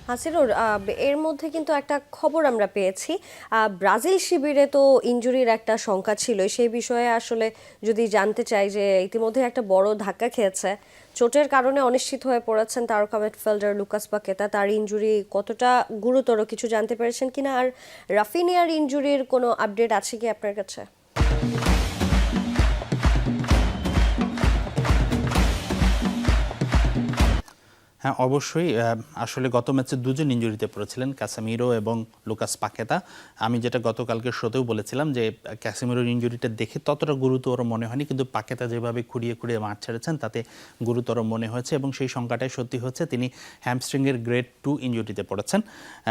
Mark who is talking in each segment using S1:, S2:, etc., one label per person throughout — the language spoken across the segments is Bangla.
S1: হাসিনুর, এর মধ্যে কিন্তু একটা খবর আমরা পেয়েছি। ব্রাজিল শিবিরে তো ইনজুরির একটা শঙ্কা ছিল, সেই বিষয়ে আসলে যদি জানতে চাই যে ইতিমধ্যে একটা বড় ধাক্কা খেয়েছে, চোটের কারণে অনিশ্চিত হয়ে পড়েছেন তারকা মিডফিল্ডার লুকাস পাকেতা। তার ইনজুরি কতটা গুরুতর কিছু জানতে পেরেছেন কিনা, আর রাফিনিয়ার ইনজুরির কোনো আপডেট আছে কি আপনার কাছে?
S2: হ্যাঁ, অবশ্যই। আসলে গত ম্যাচে দুজন ইনজুরিতে পড়েছিলেন, ক্যাসেমিরো এবং লুকাস পাকেতা। আমি যেটা গতকালকে শোতেও বলেছিলাম যে ক্যাসেমিরোর ইনজুরিটা দেখে ততটা গুরুতর মনে হয়নি, কিন্তু পাকেতা যেভাবে খুঁড়িয়ে খুঁড়িয়ে মাঠ ছেড়েছেন তাতে গুরুতর মনে হয়েছে এবং সেই সংখ্যাটাই সত্যি হচ্ছে। তিনি হ্যামস্ট্রিংয়ের গ্রেড 2 ইনজুরিতে পড়েছেন।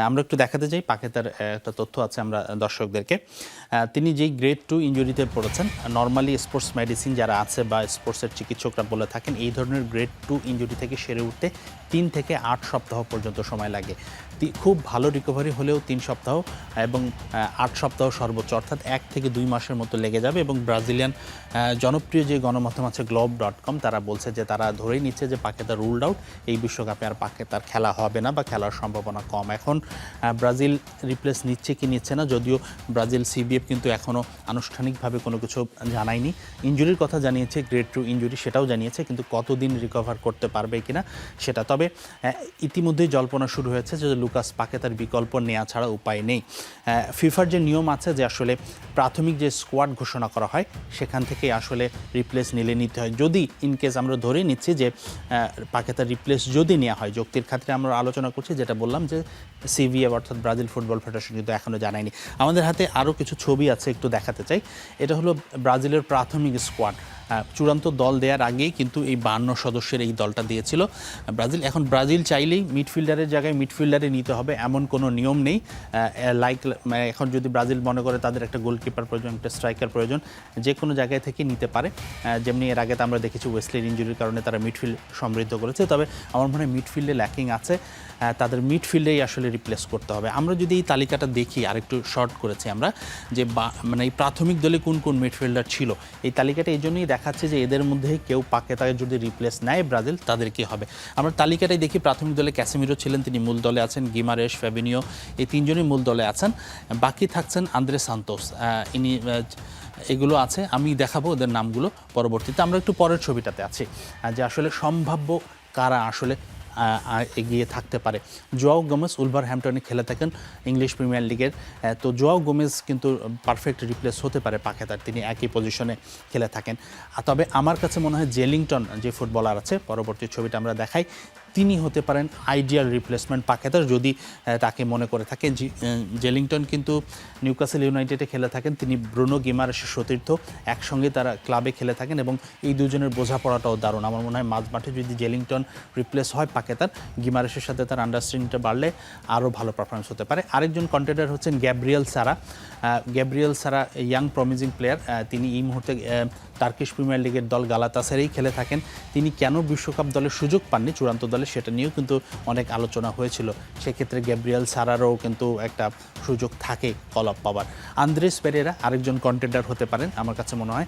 S2: আমরা একটু দেখাতে চাই, পাকেতার একটা তথ্য আছে আমরা দর্শকদেরকে। তিনি যেই গ্রেড 2 ইনজুরিতে পড়েছেন, নর্মালি স্পোর্টস মেডিসিন যারা আছে বা স্পোর্টসের চিকিৎসকরা বলে থাকেন এই ধরনের গ্রেড 2 ইনজুরি থেকে সেরে উঠতে 3 থেকে 8 সপ্তাহ পর্যন্ত সময় লাগে। খুব ভালো রিকভারি হলেও 3 সপ্তাহ এবং 8 সপ্তাহ সর্বোচ্চ, অর্থাৎ 1 থেকে 2 মাসের মতো লেগে যাবে। এবং ব্রাজিলিয়ান জনপ্রিয় যে গণমাধ্যম আছে globe.com, তারা বলছে যে তারা ধরেই নিচ্ছে যে পাকেতা রুলড আউট, এই বিশ্বকাপে আর পাকেতার খেলা হবে না বা খেলার সম্ভাবনা কম। এখন ব্রাজিল রিপ্লেস নিচ্ছে কি নিচ্ছে না, যদিও ব্রাজিল সিবিএফ কিন্তু এখনও আনুষ্ঠানিকভাবে কোনো কিছু জানায়নি। ইনজুরির কথা জানিয়েছে, গ্রেড 2 ইনজুরি সেটাও জানিয়েছে, কিন্তু কতদিন রিকভার করতে পারবে কিনা সেটা। তবে ইতিমধ্যেই জল্পনা শুরু হয়েছে যে লুকাস পাকেতার বিকল্প নেওয়া ছাড়া উপায় নেই। ফিফার যে নিয়ম আছে যে আসলে প্রাথমিক যে স্কোয়াড ঘোষণা করা হয় সেখান থেকে আসলে রিপ্লেস নিতে হয়। যদি ইনকেস আমরা ধরে নিচ্ছি যে পাকেতার রিপ্লেস যদি নেওয়া হয়, যুক্তির খাতিরে আমরা আলোচনা করছি, যেটা বললাম যে সিবিএফ অর্থাৎ ব্রাজিল ফুটবল ফেডারেশন কিন্তু এখনও জানায়নি। আমাদের হাতে আরও কিছু ছবি আছে, একটু দেখাতে চাই। এটা হলো ব্রাজিলের প্রাথমিক স্কোয়াড। চূড়ান্ত দল দেওয়ার আগেই কিন্তু এই 52 সদস্যের এই দলটা দিয়েছিল ব্রাজিল। এখন ব্রাজিল চাইলেই মিডফিল্ডারের জায়গায় মিডফিল্ডারে নিতে হবে এমন কোনো নিয়ম নেই। এখন যদি ব্রাজিল মনে করে তাদের একটা গোলকিপার প্রয়োজন, একটা স্ট্রাইকার প্রয়োজন, যে কোনো জায়গায় থেকে নিতে পারে। যেমনি এর আগে তো আমরা দেখেছি ওয়েসলির ইনজুরির কারণে তারা মিডফিল্ড সমৃদ্ধ করেছে। তবে আমার মনে হয় মিডফিল্ডে ল্যাকিং আছে, তাদের মিডফিল্ডেই আসলে রিপ্লেস করতে হবে। আমরা যদি এই তালিকাটা দেখি, আরেকটু শর্ট করেছি আমরা, যে মানে এই প্রাথমিক দলে কোন কোন মিডফিল্ডার ছিল, এই তালিকাটা এই জন্যই দেখাচ্ছে যে এদের মধ্যে কেউ পাকেতাকে যদি রিপ্লেস নেয় ব্রাজিল, তাদের কি হবে। আমরা তালিকাটাই দেখি, প্রাথমিক দলে ক্যাসেমিরো ছিলেন, তিনি মূল দলে আছেন। গিমারেশ, ফ্যাবিনিও, এই তিনজনই মূল দলে আছেন। বাকি থাকছেন আন্দ্রে সান্তোস, ইনি এগুলো আছে। আমি দেখাবো ওদের নামগুলো পরবর্তীতে। আমরা একটু পরের ছবিটাতে আছি যে আসলে সম্ভাব্য কারা আসলে এগিয়ে থাকতে পারে। জোয়াও গোমেজ উলভারহ্যাম্পটনে খেলে থাকেন ইংলিশ প্রিমিয়ার লিগের। তো জোয়াও গোমেজ কিন্তু পারফেক্ট রিপ্লেস হতে পারে পাকেতার, তিনি একই পজিশনে খেলে থাকেন। তবে আমার কাছে মনে হয় জেলিংটন যে ফুটবলার আছে, পরবর্তী ছবিটা আমরা দেখাই, তিনি হতে পারেন আইডিয়াল রিপ্লেসমেন্ট পাকেতার, যদি তাকে মনে করে থাকে। জেলিংটন কিন্তু নিউক্যাসল ইউনাইটেডে খেলে থাকেন, তিনি ব্রুনো গিমারেশের সতীর্থ, একসঙ্গে তারা ক্লাবে খেলে থাকেন এবং এই দুজনের বোঝাপড়াটাও দারুণ। আমার মনে হয় মাঝমাঠে যদি জেলিংটন রিপ্লেস হয় পাকেতার, গিমারেশের সাথে তার আন্ডারস্ট্যান্ডিংটা বাড়লে আরও ভালো পারফরমেন্স হতে পারে। আরেকজন কন্টেন্ডার হচ্ছেন গ্যাব্রিয়েল সারা। গ্যাব্রিয়েল সারা ইয়াং প্রমিজিং প্লেয়ার, তিনি এই মুহূর্তে টার্কিশ প্রিমিয়ার লিগের দল গালাতাসারাই খেলে থাকেন। তিনি কেন বিশ্বকাপ দলের সুযোগ পাননি চূড়ান্ত দলে, সেটা নিয়েও কিন্তু অনেক আলোচনা হয়েছিল। সেক্ষেত্রে গ্যাব্রিয়েল সারারও কিন্তু একটা সুযোগ থাকে কল আপ পাওয়ার। আন্দ্রেস পেরেরা আরেকজন কন্টেন্ডার হতে পারেন আমার কাছে মনে হয়।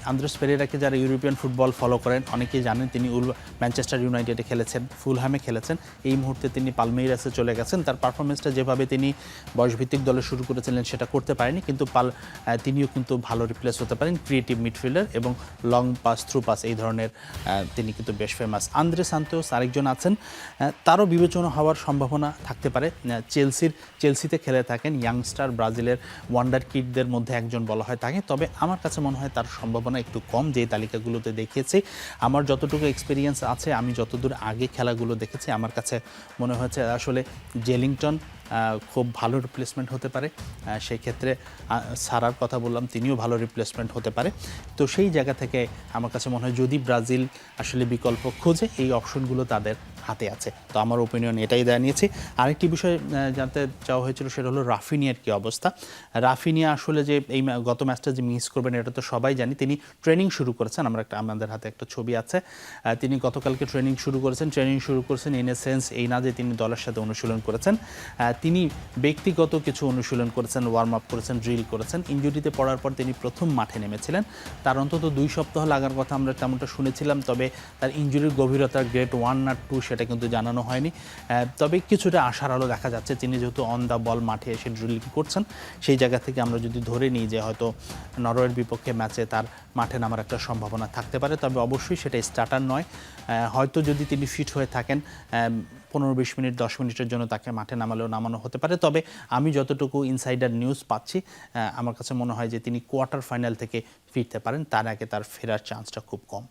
S2: আন্দ্রেস পেরেরাকে যারা ইউরোপিয়ান ফুটবল ফলো করেন অনেকেই জানেন, তিনি ম্যানচেস্টার ইউনাইটেডে খেলেছেন, ফুলহ্যামে খেলেছেন, এই মুহূর্তে তিনি পালমেইরাসে চলে গেছেন। তার পারফরমেন্সটা যেভাবে তিনি বয়সভিত্তিক দলে শুরু করেছিলেন সেটা করতে পারেনি, কিন্তু তিনিও কিন্তু ভালো রিপ্লেস হতে পারেন। ক্রিয়েটিভ মিডফিল্ডার এবং লং পাস, থ্রু পাস, এই ধরনের তিনি কিন্তু বেশ ফেমাস। আন্দ্রে সান্তোস আরেকজন আছেন, তারও বিবেচনা হওয়ার সম্ভাবনা থাকতে পারে। চেলসিতে খেলে থাকেন, ইয়াংস্টার, ব্রাজিলের ওয়ান্ডার কিডদের মধ্যে একজন বলা হয় তাকে। তবে আমার কাছে মনে হয় তার সম্ভাবনা একটু কম, যে তালিকাগুলোতে দেখিয়েছি। আমার যতটুকু এক্সপিরিয়েন্স আছে, আমি যতদূর আগে খেলাগুলো দেখেছি, আমার কাছে মনে হয়েছে আসলে জেলিংটন খুব ভালো রিপ্লেসমেন্ট হতে পারে। সেই ক্ষেত্রে সারার কথা বললাম, তিনিও ভালো রিপ্লেসমেন্ট হতে পারে। তো সেই জায়গা থেকে আমার কাছে মনে হয় যদি ব্রাজিল আসলে বিকল্প খোঁজে, এই অপশনগুলো তাদের হাতে আছে। তো আমার ওপিনিয়ন এটাই জানিয়েছি। আরেকটি বিষয় জানতে চাওয়া হয়েছিল, সেটা হলো রাফিনিয়ার কী অবস্থা। রাফিনিয়া আসলে যে এই গত ম্যাচটা যে মিস করবেন এটা তো সবাই জানি। তিনি ট্রেনিং শুরু করেছেন, আমাদের হাতে একটা ছবি আছে। তিনি গতকালকে ট্রেনিং শুরু করেছেন ইন এ সেন্স এই না যে তিনি দলের সাথে অনুশীলন করেছেন, তিনি ব্যক্তিগত কিছু অনুশীলন করেছেন, ওয়ার্ম আপ করেছেন, ড্রিল করেছেন। ইনজুরিতে পড়ার পর তিনি প্রথম মাঠে নেমেছিলেন। তার অন্তত 2 সপ্তাহ লাগার কথা আমরা তেমনটা শুনেছিলাম, তবে তার ইনজুরির গভীরতা গ্রেড 1 আর 2 সেটা সেটা কিন্তু জানানো হয়নি। তবে কিছুটা আশার আলো দেখা যাচ্ছে, তিনি যেহেতু অন দ্য বল মাঠে এসে ড্রিলিং করছেন, সেই জায়গা থেকে আমরা যদি ধরে নিই যে হয়তো নরওয়ের বিপক্ষে ম্যাচে তার মাঠে নামার একটা সম্ভাবনা থাকতে পারে। তবে অবশ্যই সেটা স্টার্টার নয়, হয়তো যদি তিনি ফিট হয়ে থাকেন 15-20 মিনিট 10 মিনিটের জন্য তাকে মাঠে নামানো হতে পারে। তবে আমি যতটুকু ইনসাইডার নিউজ পাচ্ছি, আমার কাছে মনে হয় যে তিনি কোয়ার্টার ফাইনাল থেকে ফিরতে পারেন, তার আগে তার ফেরার চান্সটা খুব কম।